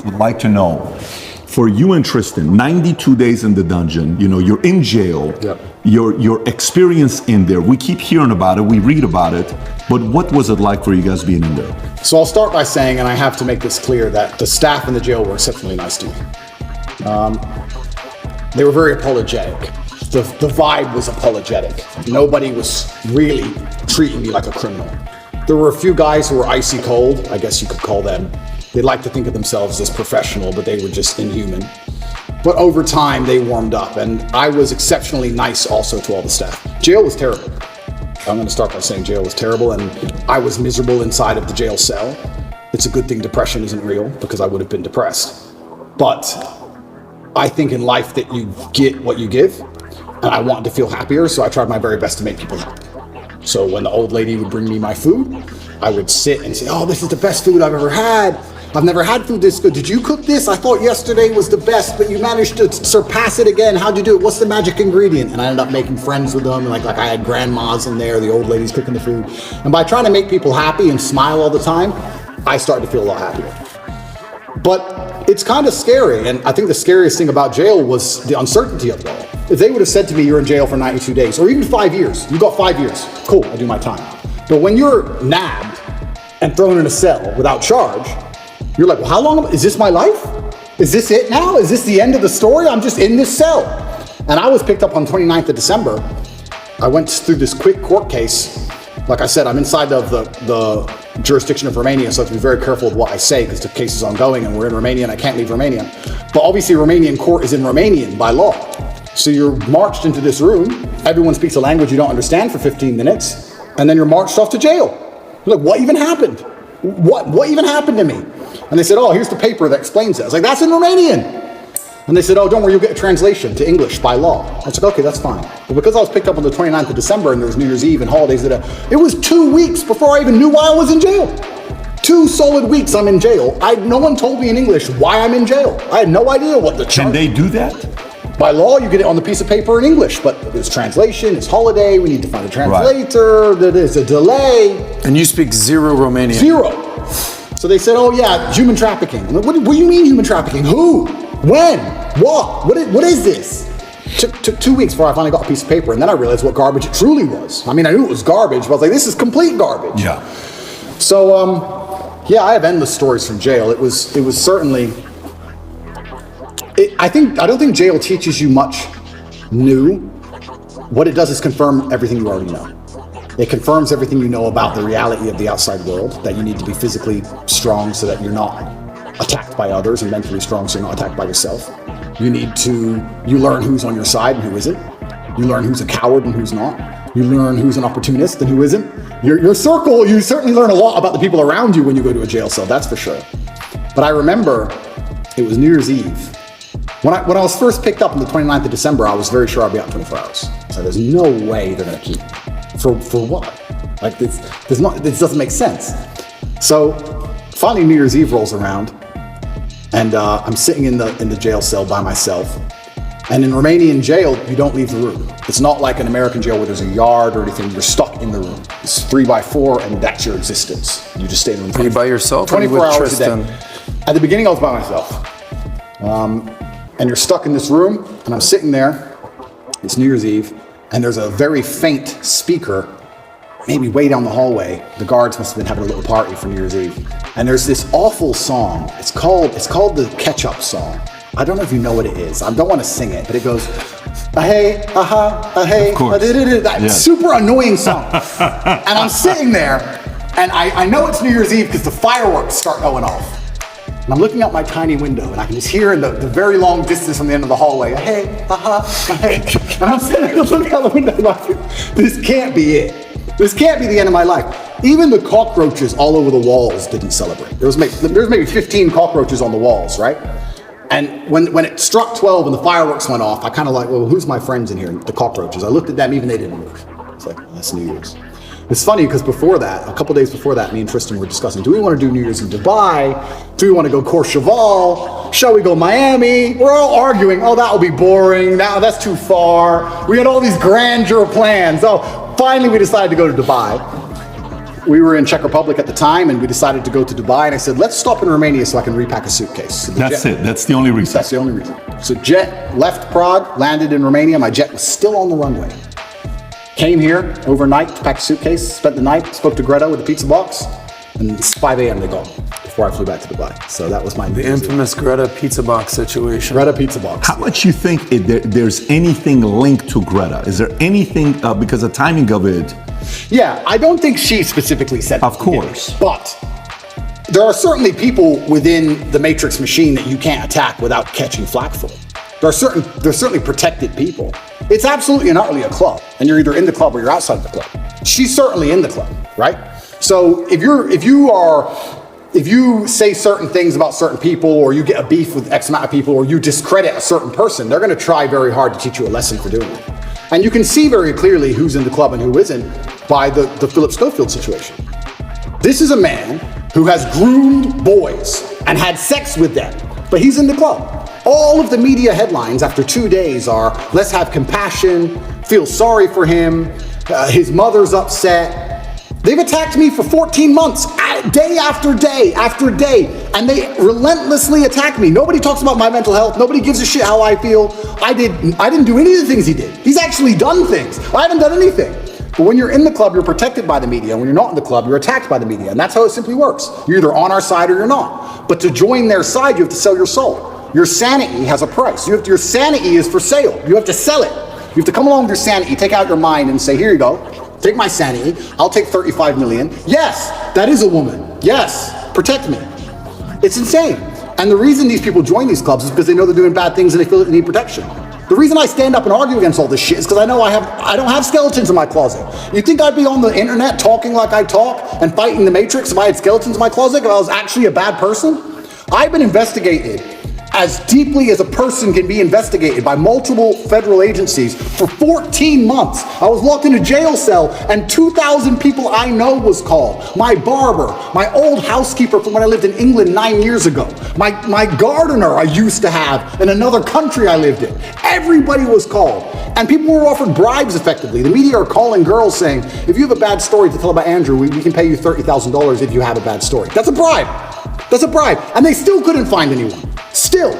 would like to know, for you and Tristan, 92 days in the dungeon, you know, you're in jail, Yep. your experience in there, we keep hearing about it, we read about it, but what was it like for you guys being in there? So I'll start by saying, and I have to make this clear, that the staff in the jail were exceptionally nice to me. They were very apologetic. The vibe was apologetic. Nobody was really treating me like a criminal. There were a few guys who were icy cold, I guess you could call them. They like to think of themselves as professional, but they were just inhuman. But over time, they warmed up, and I was exceptionally nice also to all the staff. Jail was terrible. I'm going to start by saying jail was terrible, and I was miserable inside of the jail cell. It's a good thing depression isn't real, because I would have been depressed. But I think in life that you get what you give, and I wanted to feel happier, so I tried my very best to make people happy. So when the old lady would bring me my food, I would sit and say, oh, this is the best food I've ever had. I've never had food this good. Did you cook this? I thought yesterday was the best, but you managed to surpass it again. How'd you do it? What's the magic ingredient? And I ended up making friends with them. Like I had grandmas in there, the old ladies cooking the food. And by trying to make people happy and smile all the time, I started to feel a lot happier. But it's kind of scary. And I think the scariest thing about jail was the uncertainty of it all. If they would have said to me, you're in jail for 92 days, or even 5 years, you got 5 years, cool, I do my time. But when you're nabbed and thrown in a cell without charge, you're like, well, how long, is this my life? Is this it now? Is this the end of the story? I'm just in this cell. And I was picked up on 29th of December. I went through this quick court case. Like I said, I'm inside of the jurisdiction of Romania, so I have to be very careful with what I say because the case is ongoing and we're in Romania and I can't leave Romania. But obviously Romanian court is in Romanian by law. So you're marched into this room, everyone speaks a language you don't understand for 15 minutes, and then you're marched off to jail. You're like, what even happened? What even happened to me? And they said, oh, here's the paper that explains it. I was like, that's in Romanian. And they said, oh, don't worry, you'll get a translation to English by law. I was like, okay, that's fine. But because I was picked up on the 29th of December and there was New Year's Eve and holidays, it was 2 weeks before I even knew why I was in jail. 2 solid weeks I'm in jail. No one told me in English why I'm in jail. I had no idea what the charge. Can they do that? By law, you get it on the piece of paper in English, but there's translation, it's holiday, we need to find a translator, there's a delay. And you speak zero Romanian? Zero. So they said, oh yeah, human trafficking. What do you mean human trafficking? Who? When? What? What is this? Took 2 weeks before I finally got a piece of paper, and then I realized what garbage it truly was. I mean, I knew it was garbage, but I was like, this is complete garbage. Yeah. So, yeah, I have endless stories from jail. It was certainly, I don't think jail teaches you much new. What it does is confirm everything you already know. It confirms everything you know about the reality of the outside world, that you need to be physically strong so that you're not attacked by others, and mentally strong so you're not attacked by yourself. You learn who's on your side and who isn't. You learn who's a coward and who's not. You learn who's an opportunist and who isn't. Your circle, you certainly learn a lot about the people around you when you go to a jail cell, that's for sure. But I remember it was New Year's Eve. When I was first picked up on the 29th of December, I was very sure I'd be out in 24 hours. So there's no way they're gonna keep me. For what? Like this doesn't make sense. So finally New Year's Eve rolls around and I'm sitting in the jail cell by myself. And in Romanian jail, you don't leave the room. It's not like an American jail where there's a yard or anything. You're stuck in the room. It's 3x4 and that's your existence. You just stay in the room. Are you by yourself? 24 hours Tristan? a day. At the beginning, I was by myself. And you're stuck in this room, and I'm sitting there, it's New Year's Eve, and there's a very faint speaker, maybe way down the hallway. The guards must have been having a little party for New Year's Eve. And there's this awful song. It's called the Ketchup song. I don't know if you know what it is. I don't want to sing it, but it goes, hey, hey, that super annoying song. And I'm sitting there, and I know it's New Year's Eve because the fireworks start going off. And I'm looking out my tiny window, and I can just hear in the very long distance from the end of the hallway, hey, hey. And I'm sitting there looking out the window like, this can't be it. This can't be the end of my life. Even the cockroaches all over the walls didn't celebrate. There was maybe 15 cockroaches on the walls, right? And when it struck 12 and the fireworks went off, I kind of like, well, who's my friends in here? The cockroaches. I looked at them, even they didn't move. It's like, that's New Year's. It's funny because before that, a couple days before that, me and Tristan were discussing, do we want to do New Year's in Dubai? Do we want to go Courchevel? Shall we go Miami? We're all arguing, oh, that will be boring. That's too far. We had all these grandeur plans. Oh, finally we decided to go to Dubai. we were in Czech Republic at the time, and we decided to go to Dubai. And I said, let's stop in Romania so I can repack a suitcase. So That's it. That's the only reason. That's the only reason. So jet left Prague, landed in Romania. My jet was still on the runway. Came here overnight to pack a suitcase, spent the night, spoke to Greta with a pizza box, and it's 5 a.m. they got me before I flew back to Dubai. So that was my The infamous Greta pizza box situation. Greta pizza box. How much you think there's anything linked to Greta? Is there anything, because the timing of it? Yeah, I don't think she specifically said Of that she did it, course. but there are certainly people within the Matrix machine that you can't attack without catching flack for. There's certainly protected people. It's absolutely and utterly a club, and you're either in the club or you're outside of the club. She's certainly in the club, right? So if you say certain things about certain people, or you get a beef with X amount of people, or you discredit a certain person, they're going to try very hard to teach you a lesson for doing it. And you can see very clearly who's in the club and who isn't by the Philip Schofield situation. This is a man who has groomed boys and had sex with them, but he's in the club. All of the media headlines after 2 days are, let's have compassion, feel sorry for him, his mother's upset. They've attacked me for 14 months, day after day after day, and they relentlessly attack me. Nobody talks about my mental health. Nobody gives a shit how I feel. I didn't do any of the things he did. He's actually done things. I haven't done anything. But when you're in the club, you're protected by the media. When you're not in the club, you're attacked by the media. And that's how it simply works. You're either on our side or you're not. But to join their side, you have to sell your soul. Your sanity has a price. Your sanity is for sale. You have to sell it. You have to come along with your sanity, take out your mind and say, here you go. Take my sanity. I'll take 35 million. Yes, that is a woman. Yes, protect me. It's insane. And the reason these people join these clubs is because they know they're doing bad things and they feel that they need protection. The reason I stand up and argue against all this shit is because I know I don't have skeletons in my closet. You think I'd be on the internet talking like I talk and fighting the Matrix if I had skeletons in my closet, if I was actually a bad person? I've been investigated as deeply as a person can be investigated by multiple federal agencies for 14 months. I was locked in a jail cell and 2,000 people I know was called. My barber, my old housekeeper from when I lived in England 9 years ago, my gardener I used to have in another country I lived in. Everybody was called. And people were offered bribes effectively. The media are calling girls saying, if you have a bad story to tell about Andrew, we can pay you $30,000 if you have a bad story. That's a bribe. That's a bribe. And they still couldn't find anyone. Still.